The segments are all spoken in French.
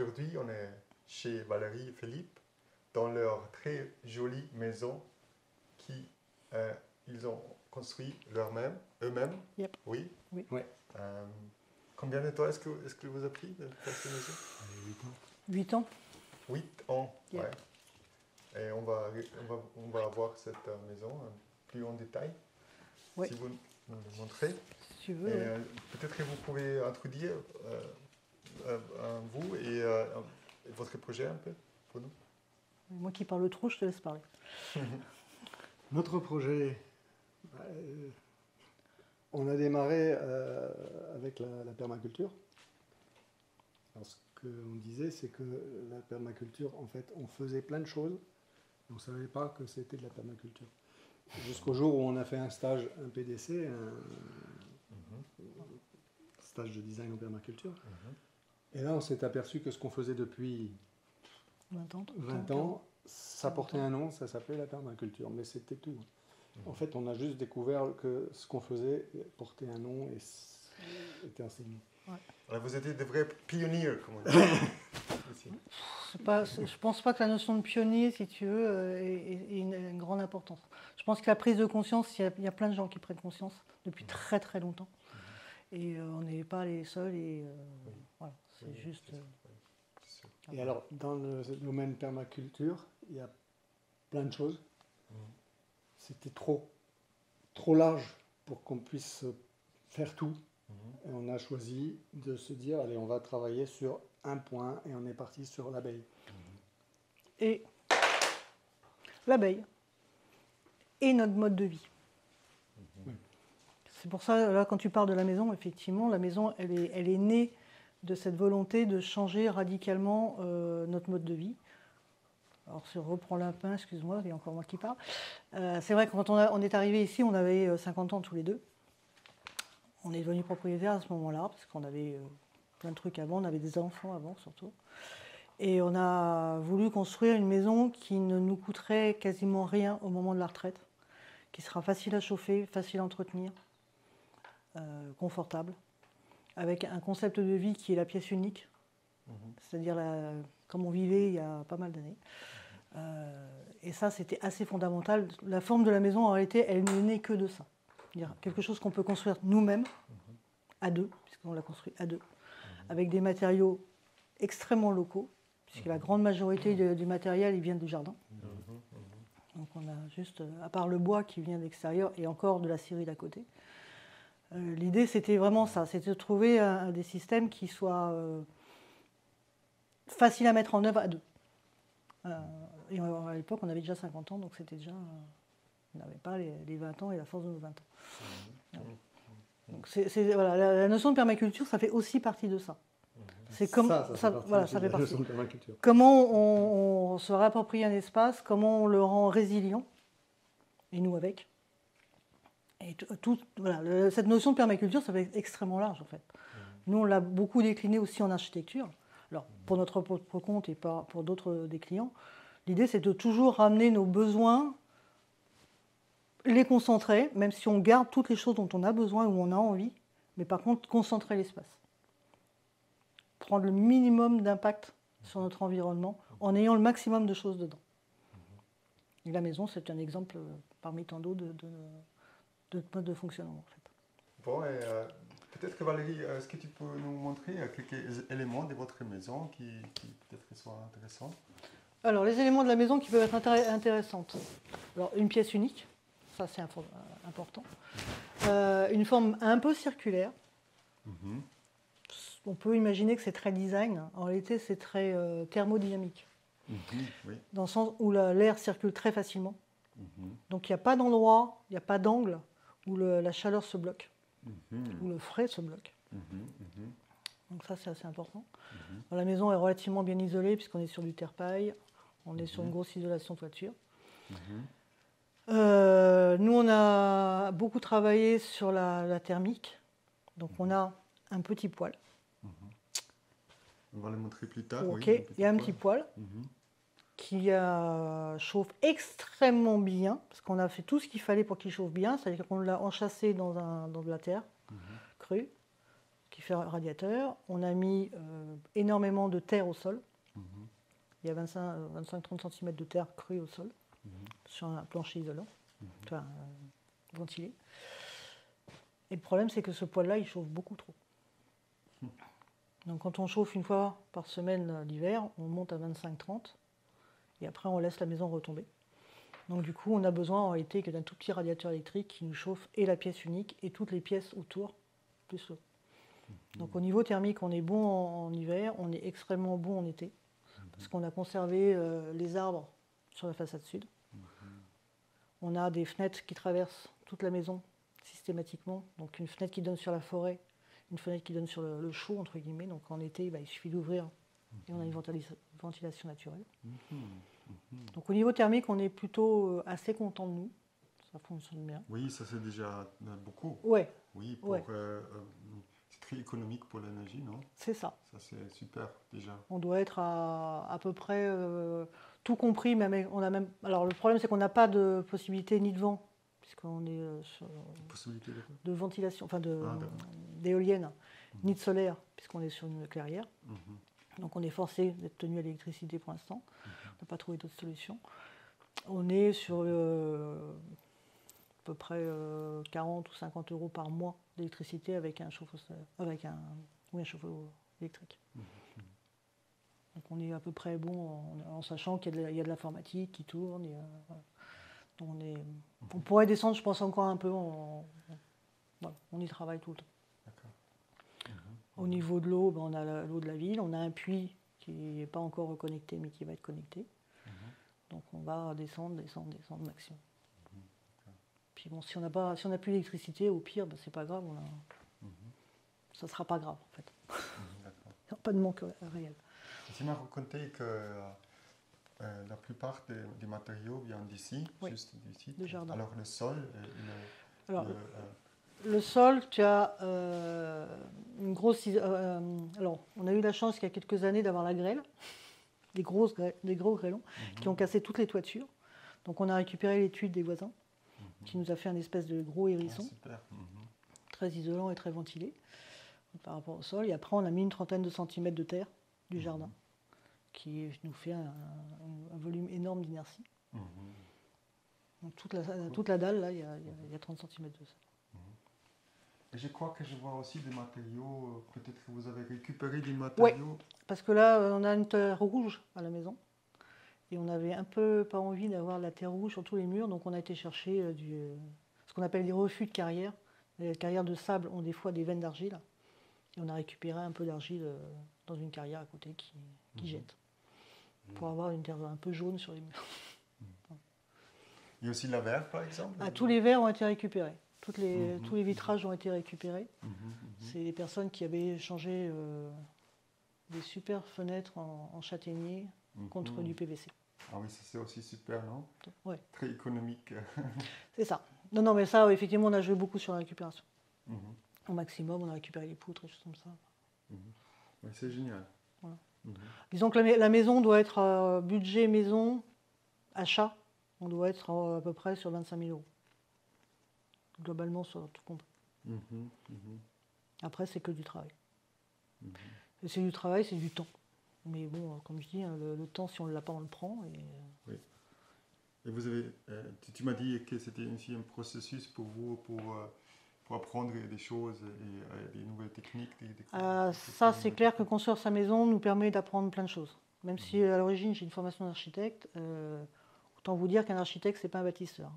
aujourd'hui, on est chez Valérie et Philippe, dans leur très jolie maison qu'ils ont construit eux-mêmes. Yep. Oui. Oui. Ouais. Combien de temps est-ce que vous avez pris de faire cette maison? 8 ans. 8 ans, Yep. ouais. Et on va voir cette maison plus en détail, Oui. si vous nous le montrez. Si tu veux. Et Ouais. peut-être que vous pouvez introduire vous et votre projet un peu pour nous. Moi qui parle trop, je te laisse parler. Notre projet, on a démarré avec la permaculture. Alors, ce qu'on disait, c'est que la permaculture, en fait, on faisait plein de choses, on ne savait pas que c'était de la permaculture. Jusqu'au jour où on a fait un stage, un PDC, un stage de design en permaculture. Et là, on s'est aperçu que ce qu'on faisait depuis 20 ans, ça portait un nom, ça s'appelait la permaculture, mais c'était tout. En fait, on a juste découvert que ce qu'on faisait portait un nom et était enseigné. Ouais. Alors vous étiez des vrais pionniers, comme on dit. Je ne pense pas que la notion de pionnier, si tu veux, ait une grande importance. Je pense que la prise de conscience, il y a plein de gens qui prennent conscience depuis très très longtemps. Et on n'est pas les seuls. Et voilà, c'est juste. Et alors, dans le domaine permaculture, il y a plein de choses. C'était trop large pour qu'on puisse faire tout. Et on a choisi de se dire, allez, on va travailler sur un point, et on est parti sur l'abeille. Et l'abeille et notre mode de vie. C'est pour ça, là, quand tu parles de la maison, effectivement, la maison, elle est née de cette volonté de changer radicalement notre mode de vie. Alors, si on reprend la main, excuse-moi, il y a encore moi qui parle. C'est vrai que quand on est arrivé ici, on avait 50 ans tous les deux. On est devenus propriétaires à ce moment-là, parce qu'on avait plein de trucs avant, on avait des enfants avant surtout. Et on a voulu construire une maison qui ne nous coûterait quasiment rien au moment de la retraite, qui sera facile à chauffer, facile à entretenir, confortable, avec un concept de vie qui est la pièce unique, c'est-à-dire comme on vivait il y a pas mal d'années. Et ça, c'était assez fondamental. La forme de la maison, en réalité, elle ne naît que de ça. C'est-à-dire quelque chose qu'on peut construire nous-mêmes, à deux, puisqu'on l'a construit à deux, avec des matériaux extrêmement locaux, puisque la grande majorité du matériel, il vient du jardin. Donc on a juste, à part le bois qui vient de l'extérieur, et encore de la scierie d'à côté. L'idée, c'était vraiment ça, c'était de trouver des systèmes qui soient faciles à mettre en œuvre à deux. Et à l'époque, on avait déjà 50 ans, donc c'était déjà... on n'avait pas les 20 ans et la force de nos 20 ans. Donc voilà, la notion de permaculture, ça fait aussi partie de ça. C'est comme ça fait partie. Comment on se réapproprie un espace, comment on le rend résilient, et nous avec. Et voilà, cette notion de permaculture, ça fait extrêmement large en fait. Nous, on l'a beaucoup décliné aussi en architecture. Alors, pour notre propre compte et pas pour d'autres des clients, l'idée c'est de toujours ramener nos besoins, les concentrer, même si on garde toutes les choses dont on a besoin ou on a envie, mais par contre concentrer l'espace. Prendre le minimum d'impact sur notre environnement en ayant le maximum de choses dedans. Et la maison, c'est un exemple parmi tant d'autres de mode de fonctionnement en fait. Bon, et peut-être que Valérie, est-ce que tu peux nous montrer quelques éléments de votre maison qui peut-être soient intéressants? Alors, les éléments de la maison qui peuvent être intéressants. Alors, une pièce unique, ça c'est important. Une forme un peu circulaire. On peut imaginer que c'est très design. En réalité, c'est très thermodynamique. Oui. Dans le sens où l'air circule très facilement. Donc, il n'y a pas d'endroit, il n'y a pas d'angle où la chaleur se bloque, où le frais se bloque. Donc ça, c'est assez important. La maison est relativement bien isolée puisqu'on est sur du terre-paille, on est sur une grosse isolation toiture. Nous, on a beaucoup travaillé sur la thermique. Donc on a un petit poêle. On va le montrer plus tard. Ok, oui, il y a un petit poêle qui chauffe extrêmement bien, parce qu'on a fait tout ce qu'il fallait pour qu'il chauffe bien, c'est-à-dire qu'on l'a enchâssé dans de la terre crue, qui fait radiateur. On a mis énormément de terre au sol. Il y a 25-30 cm de terre crue au sol, sur un plancher isolant, enfin, ventilé. Et le problème, c'est que ce poêle-là, il chauffe beaucoup trop. Donc quand on chauffe une fois par semaine l'hiver, on monte à 25-30, et après on laisse la maison retomber. Donc du coup, on a besoin en réalité que d'un tout petit radiateur électrique qui nous chauffe et la pièce unique et toutes les pièces autour, plus l'eau. Donc au niveau thermique, on est bon en hiver, on est extrêmement bon en été, parce qu'on a conservé les arbres sur la façade sud. On a des fenêtres qui traversent toute la maison systématiquement, donc une fenêtre qui donne sur la forêt, une fenêtre qui donne sur le chaud, entre guillemets. Donc en été, il suffit d'ouvrir et on a une ventilation naturelle. Donc au niveau thermique, on est plutôt assez content de nous. Ça fonctionne bien. Oui, ça c'est déjà beaucoup. Ouais. Oui, c'est très économique pour l'énergie, non? C'est ça. Ça c'est super déjà. On doit être à peu près tout compris. Alors le problème, c'est qu'on n'a pas de possibilité ni de vent, puisqu'on est sur Possibilité de ventilation, enfin d'éolienne, ni de solaire, puisqu'on est sur une clairière. Donc on est forcé d'être tenu à l'électricité pour l'instant. On n'a pas trouvé d'autres solutions. On est sur à peu près 40 ou 50 euros par mois d'électricité avec un chauffe-eau électrique. Donc on est à peu près bon en sachant qu'il y a de l'informatique qui tourne. Voilà. On pourrait descendre, je pense, encore un peu. Voilà, on y travaille tout le temps. Au niveau de l'eau, on a l'eau de la ville. On a un puits qui n'est pas encore reconnecté, mais qui va être connecté. Donc on va descendre maximum. Puis bon, si on n'a plus d'électricité, au pire, c'est pas grave. Ça ne sera pas grave, en fait. Il n'y a pas de manque réel. Tu m'as raconté que la plupart des matériaux viennent d'ici, juste d'ici. Du jardin. Alors le sol le sol, tu as une grosse... alors, on a eu la chance il y a quelques années d'avoir la grêle, des gros grêlons, qui ont cassé toutes les toitures. Donc on a récupéré les tuiles des voisins, qui nous a fait un espèce de gros hérisson, très isolant et très ventilé par rapport au sol. Et après, on a mis une trentaine de centimètres de terre du jardin, qui nous fait un volume énorme d'inertie. Donc toute la dalle, là, il y a 30 cm de ça. Et je crois que je vois aussi des matériaux, peut-être que vous avez récupéré des matériaux. Oui, parce que là, on a une terre rouge à la maison. Et on n'avait un peu pas envie d'avoir de la terre rouge sur tous les murs, donc on a été chercher ce qu'on appelle des refus de carrière. Les carrières de sable ont des fois des veines d'argile. Et on a récupéré un peu d'argile dans une carrière à côté qui jette. Pour avoir une terre un peu jaune sur les murs. Il y a aussi la verre, par exemple. Tous les verres ont été récupérés. Tous les vitrages ont été récupérés. C'est les personnes qui avaient changé des super fenêtres en châtaignier contre du PVC. Ah oui, ça c'est aussi super, non? Ouais. Très économique. C'est ça. Non, mais ça, effectivement, on a joué beaucoup sur la récupération. Au maximum, on a récupéré les poutres et choses comme ça. Oui, c'est génial. Voilà. Disons que la maison doit être budget maison, achat, on doit être à peu près sur 25 000 euros. Globalement, sur tout compris. Après, c'est que du travail. Et c'est du travail, c'est du temps. Mais bon, comme je dis, le temps, si on ne l'a pas, on le prend. Oui. Et vous avez, tu m'as dit que c'était aussi un processus pour vous, pour apprendre des choses et des nouvelles techniques. Ça, c'est clair que construire sa maison nous permet d'apprendre plein de choses. Même si à l'origine, j'ai une formation d'architecte, autant vous dire qu'un architecte, c'est pas un bâtisseur.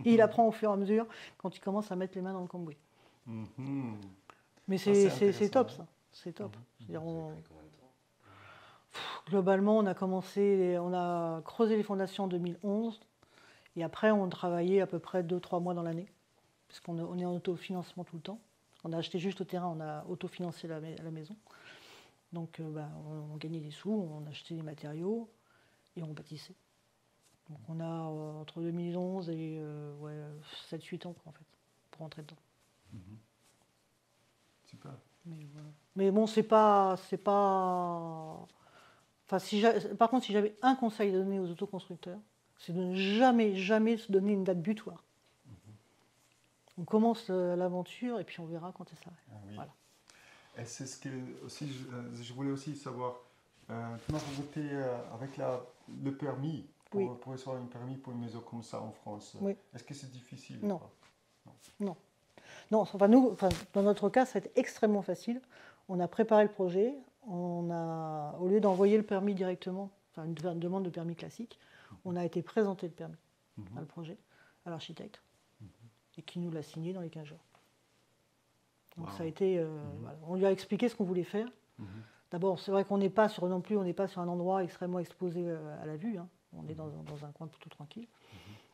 Il apprend au fur et à mesure quand il commence à mettre les mains dans le cambouis. Mais c'est top, ça. C'est top. Globalement, on a creusé les fondations en 2011 et après on travaillait à peu près 2-3 mois dans l'année parce qu'on est en autofinancement tout le temps. On a acheté juste le terrain, on a autofinancé la maison. Donc on gagnait des sous, on achetait des matériaux et on bâtissait. Donc on a entre 2011 et 7-8 ans en fait, pour rentrer dedans. Super. Mais bon, c'est pas... Enfin, par contre, si j'avais un conseil à donner aux autoconstructeurs, c'est de ne jamais se donner une date butoir. on commence l'aventure et puis on verra quand elle s'arrête. Ah oui. Voilà. Et c'est ce que aussi, je voulais aussi savoir, comment vous votez avec le permis Oui. pour recevoir un permis pour une maison comme ça en France? Oui. Est-ce que c'est difficile? Non. ou pas? Non. Non, enfin, nous, enfin, dans notre cas, ça a été extrêmement facile. On a préparé le projet. Au lieu d'envoyer le permis directement, enfin une demande de permis classique, on a été présenté le permis, le projet, à l'architecte, et qui nous l'a signé dans les 15 jours. Donc Wow. ça a été, voilà. On lui a expliqué ce qu'on voulait faire. D'abord, c'est vrai qu'on n'est pas sur un endroit extrêmement exposé à la vue. Hein. On est dans un coin plutôt tranquille.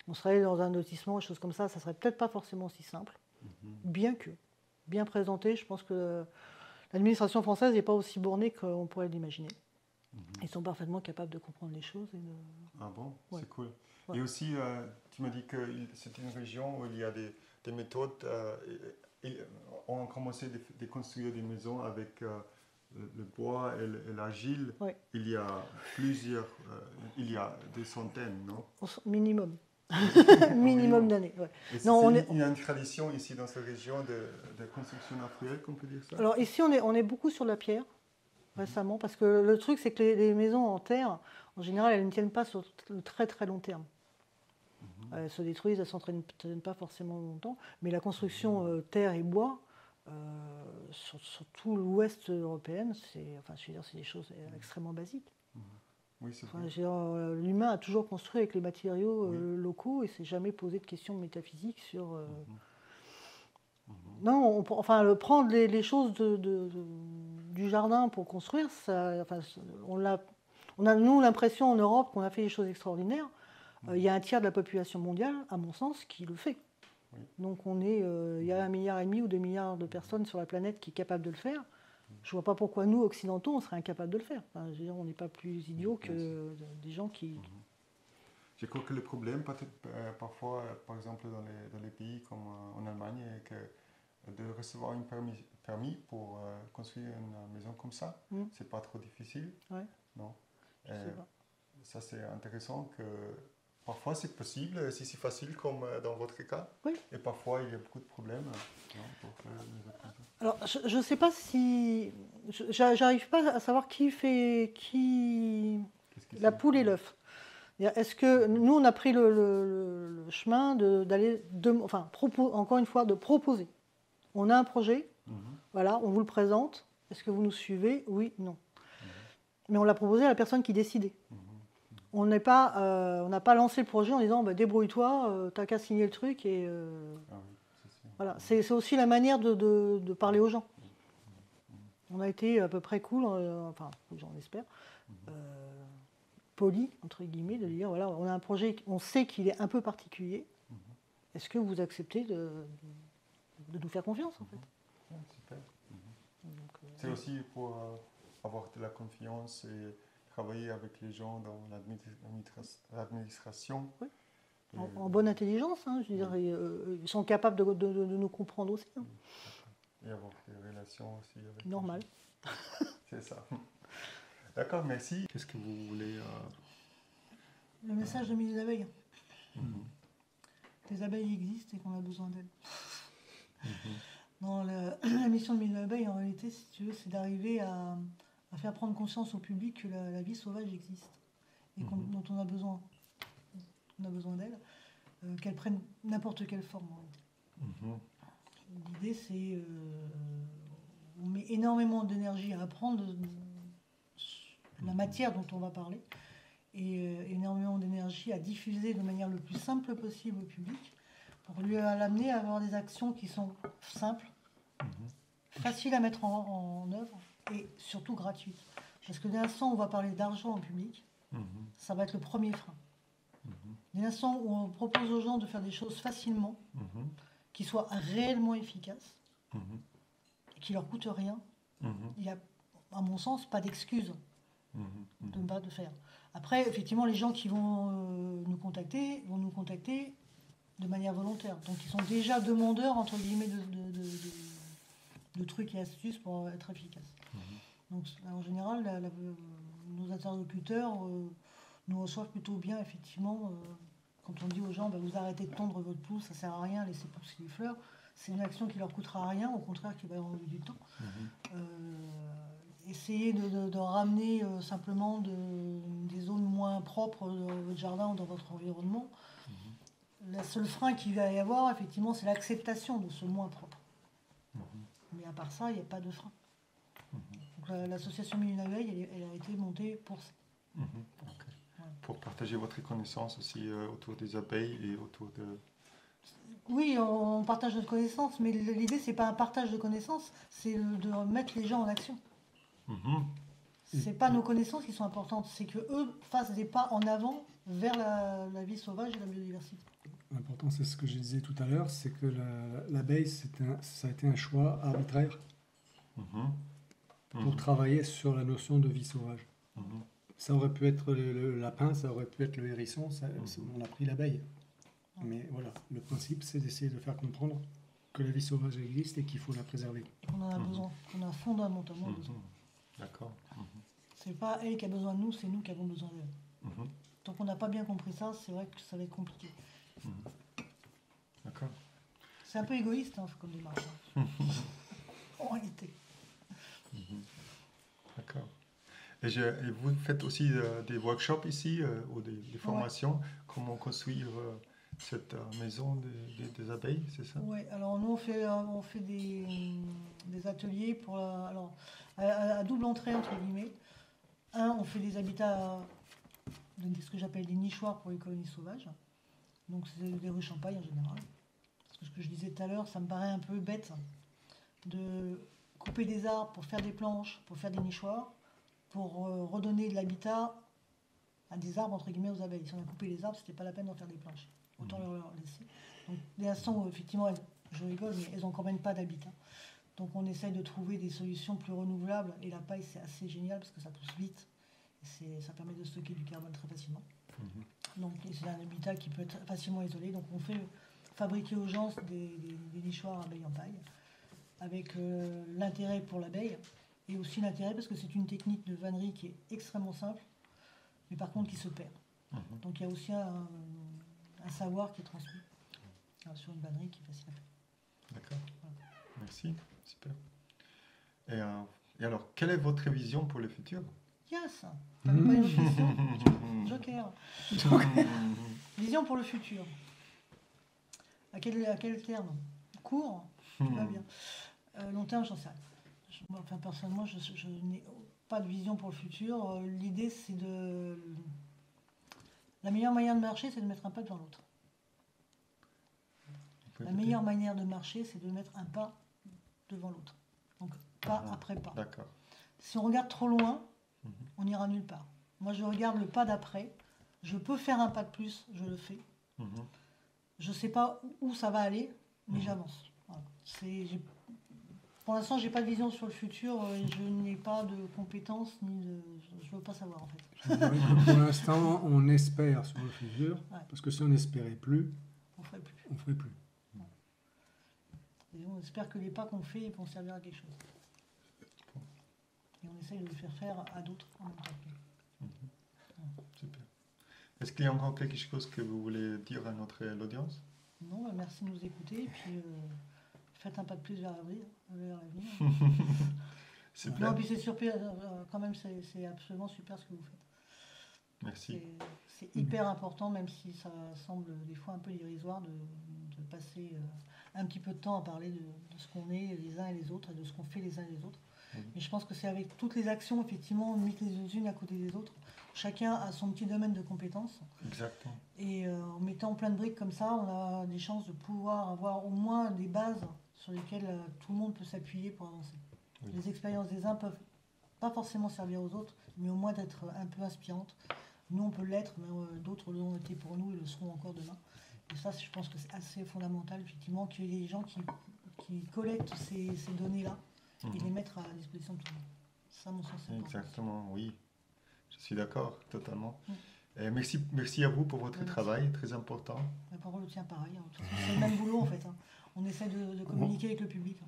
On serait dans un lotissement, des choses comme ça serait peut-être pas forcément si simple. Bien présenté, je pense que l'administration française n'est pas aussi bornée qu'on pourrait l'imaginer. Ils sont parfaitement capables de comprendre les choses. Ah bon, Ouais. c'est cool. Ouais. Et aussi, tu m'as dit que c'est une région où il y a des méthodes. On a commencé de construire des maisons avec le bois et l'argile. Ouais. Il y a il y a des centaines, non? Minimum. Minimum. Minimum d'années. Ouais. Et Non, il y a une tradition ici dans cette région de construction naturelle, qu'on peut dire ça? Alors ici, on est beaucoup sur la pierre récemment, parce que le truc, c'est que les maisons en terre, en général, elles ne tiennent pas sur le très très long terme. Elles se détruisent, elles ne s'entraînent pas forcément longtemps, mais la construction terre et bois, sur tout l'ouest européen, c'est des choses extrêmement basiques. Oui, c'est Enfin, vrai. je veux dire, l'humain a toujours construit avec les matériaux Oui. locaux et s'est jamais posé de questions métaphysiques sur. Non, prendre les choses du jardin pour construire, ça, enfin, on a nous l'impression en Europe qu'on a fait des choses extraordinaires. Il y a un tiers de la population mondiale, à mon sens, qui le fait. Oui. Donc il y a 1,5 milliard ou 2 milliards de personnes sur la planète qui est capable de le faire. Je ne vois pas pourquoi nous, occidentaux, on serait incapables de le faire. Enfin, je veux dire, on n'est pas plus idiots que des gens qui... Je crois que le problème, peut-être parfois, par exemple dans les pays comme en Allemagne, est que de recevoir un permis pour construire une maison comme ça, c'est pas trop difficile. Ouais. Non. Je sais pas. Ça, c'est intéressant que parfois c'est possible, si c'est facile comme dans votre cas. Oui. Et parfois il y a beaucoup de problèmes. Non, pour faire une maison comme ça. Alors, je ne sais pas si... J'arrive pas à savoir qui Qu'est-ce que la c'est? poule et l'œuf. Est-ce que nous, on a pris le chemin d'aller, encore une fois, de proposer. On a un projet, voilà, on vous le présente. Est-ce que vous nous suivez? Oui, non. Mais on l'a proposé à la personne qui décidait. On n'a pas lancé le projet en disant bah, débrouille-toi, t'as qu'à signer le truc et Ah oui, c'est sûr. voilà. C'est aussi la manière de parler aux gens. On a été à peu près cool, enfin, j'en espère. Poli, entre guillemets, de dire voilà, on a un projet, on sait qu'il est un peu particulier. Est-ce que vous acceptez de nous faire confiance, en fait? Ouais, super. C'est aussi pour avoir de la confiance et travailler avec les gens dans l'administration. Oui. En bonne intelligence, hein, je veux dire, ils sont capables de nous comprendre aussi. Hein. Et avoir des relations aussi avec les Normal. gens. C'est ça. D'accord, merci. Qu'est-ce que vous voulez Le message de Mille des abeilles. Les abeilles existent et qu'on a besoin d'elles. Non, la mission de Mille des abeilles, en réalité, si tu veux, c'est d'arriver à faire prendre conscience au public que la vie sauvage existe et dont on a besoin. On a besoin d'elle, qu'elle prenne n'importe quelle forme. L'idée, c'est on met énormément d'énergie à apprendre la matière dont on va parler et énormément d'énergie à diffuser de manière le plus simple possible au public pour lui l'amener à avoir des actions qui sont simples, faciles à mettre en œuvre et surtout gratuites. Parce que dès l'instant où on va parler d'argent en public, ça va être le premier frein. Dès l'instant où on propose aux gens de faire des choses facilement, qui soient réellement efficaces, et qui ne leur coûtent rien, il n'y a, à mon sens, pas d'excuse de ne pas le faire. Après, effectivement, les gens qui vont nous contacter de manière volontaire. Donc, ils sont déjà demandeurs, entre guillemets, de trucs et astuces pour être efficaces. Donc, en général, nos interlocuteurs nous reçoivent plutôt bien, effectivement, quand on dit aux gens, bah, vous arrêtez de tondre votre pelouse, ça ne sert à rien, laissez pousser les fleurs, c'est une action qui leur coûtera rien, au contraire qui va enlever du temps. Essayer de ramener simplement des zones moins propres dans votre jardin ou dans votre environnement. Le seul frein qu'il va y avoir, effectivement, c'est l'acceptation de ce moins propre. Mais à part ça, il n'y a pas de frein. Donc, l'association Mille et une abeilles, elle a été montée pour ça. Okay. Voilà. Pour partager votre connaissance aussi autour des abeilles et autour de... Oui, on partage notre connaissance, mais l'idée, c'est pas un partage de connaissances, c'est de mettre les gens en action. C'est pas nos connaissances qui sont importantes, c'est qu'eux fassent des pas en avant vers la vie sauvage et la biodiversité. L'important, c'est ce que je disais tout à l'heure, c'est que l'abeille, ça a été un choix arbitraire pour travailler sur la notion de vie sauvage. Ça aurait pu être le lapin, ça aurait pu être le hérisson, on a pris l'abeille. Mais voilà, le principe, c'est d'essayer de faire comprendre que la vie sauvage existe et qu'il faut la préserver. On en a besoin, on a fondamentalement besoin. D'accord. C'est pas elle qui a besoin de nous, c'est nous qui avons besoin d'elle. Tant qu'on n'a pas bien compris ça, c'est vrai que ça va être compliqué. D'accord. C'est un peu égoïste comme démarche. En réalité. D'accord. Et vous faites aussi des workshops ici, ou des formations, comment construire cette maison des abeilles, c'est ça? Oui, alors nous on fait des ateliers pour à double entrée entre guillemets. On fait des habitats, ce que j'appelle des nichoirs pour les colonies sauvages. Donc c'est des rues Champagne en général. Parce que ce que je disais tout à l'heure, ça me paraît un peu bête de couper des arbres pour faire des planches, pour faire des nichoirs, pour redonner de l'habitat à des arbres entre guillemets aux abeilles. Si on a coupé les arbres, c'était pas la peine d'en faire des planches. Autant leur laisser. Donc des instants où effectivement, je rigole, mais elles n'ont quand même pas d'habitat. Donc on essaye de trouver des solutions plus renouvelables. Et la paille, c'est assez génial parce que ça pousse vite. Et ça permet de stocker du carbone très facilement. Donc c'est un habitat qui peut être facilement isolé. Donc on fait fabriquer aux gens des nichoirs abeilles en paille, avec l'intérêt pour l'abeille, et aussi l'intérêt parce que c'est une technique de vannerie qui est extrêmement simple, mais par contre qui se perd. Donc il y a aussi un savoir qui est transmis sur une vannerie qui est facile à faire. D'accord. Voilà. Merci, super. Et alors, quelle est votre vision pour le futur? Yes. T'avais pas une autre question? Joker. Vision pour le futur. À quel terme? Court? Tout va bien. Long terme, j'en sais rien. Enfin, personnellement, je n'ai pas de vision pour le futur. L'idée, c'est de... La meilleure manière de marcher, c'est de mettre un pas devant l'autre. La meilleure manière de marcher, c'est de mettre un pas devant l'autre. Donc, pas après pas. D'accord. Si on regarde trop loin, on n'ira nulle part. Moi, je regarde le pas d'après. Je peux faire un pas de plus, je le fais. Je ne sais pas où ça va aller, mais j'avance. Voilà. Pour l'instant, je n'ai pas de vision sur le futur. Je n'ai pas de compétences, je ne veux pas savoir, en fait. Pour l'instant, on espère sur le futur, parce que si on n'espérait plus, on ne ferait plus. On ferait plus. Et on espère que les pas qu'on fait vont servir à quelque chose. Et on essaye de le faire à d'autres en même temps. Super. Est-ce qu'il y a encore quelque chose que vous voulez dire à notre audience? Non, merci de nous écouter. Et puis, faites un pas de plus vers l'avenir. Non, puis c'est super, quand même, c'est absolument super ce que vous faites. Merci. C'est hyper important, même si ça semble des fois un peu dérisoire de passer un petit peu de temps à parler de ce qu'on est les uns et les autres et de ce qu'on fait les uns et les autres. Mais je pense que c'est avec toutes les actions, effectivement, mises les unes à côté des autres. Chacun a son petit domaine de compétences. Exactement. Et en mettant plein de briques comme ça, on a des chances de pouvoir avoir au moins des bases sur lesquelles tout le monde peut s'appuyer pour avancer. Oui. Les expériences des uns peuvent pas forcément servir aux autres, mais au moins d'être un peu inspirantes. Nous, on peut l'être, mais d'autres l'ont été pour nous et le seront encore demain. Et ça, je pense que c'est assez fondamental, effectivement, qu'il y ait des gens qui collectent ces données-là et les mettre à la disposition de tout le monde. Ça, mon sens, c'est important. Exactement, oui. Je suis d'accord, totalement. Et merci à vous pour votre travail, très important. La parole tient pareil. Hein. C'est le même boulot, en fait. Hein. On essaie de communiquer avec le public. Hein.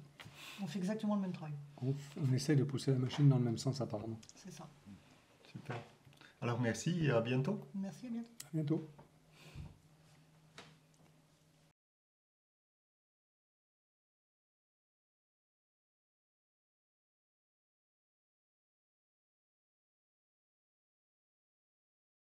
On fait exactement le même travail. On essaie de pousser la machine dans le même sens, apparemment. C'est ça. Super. Alors, merci et à bientôt. Merci, à bientôt. À bientôt.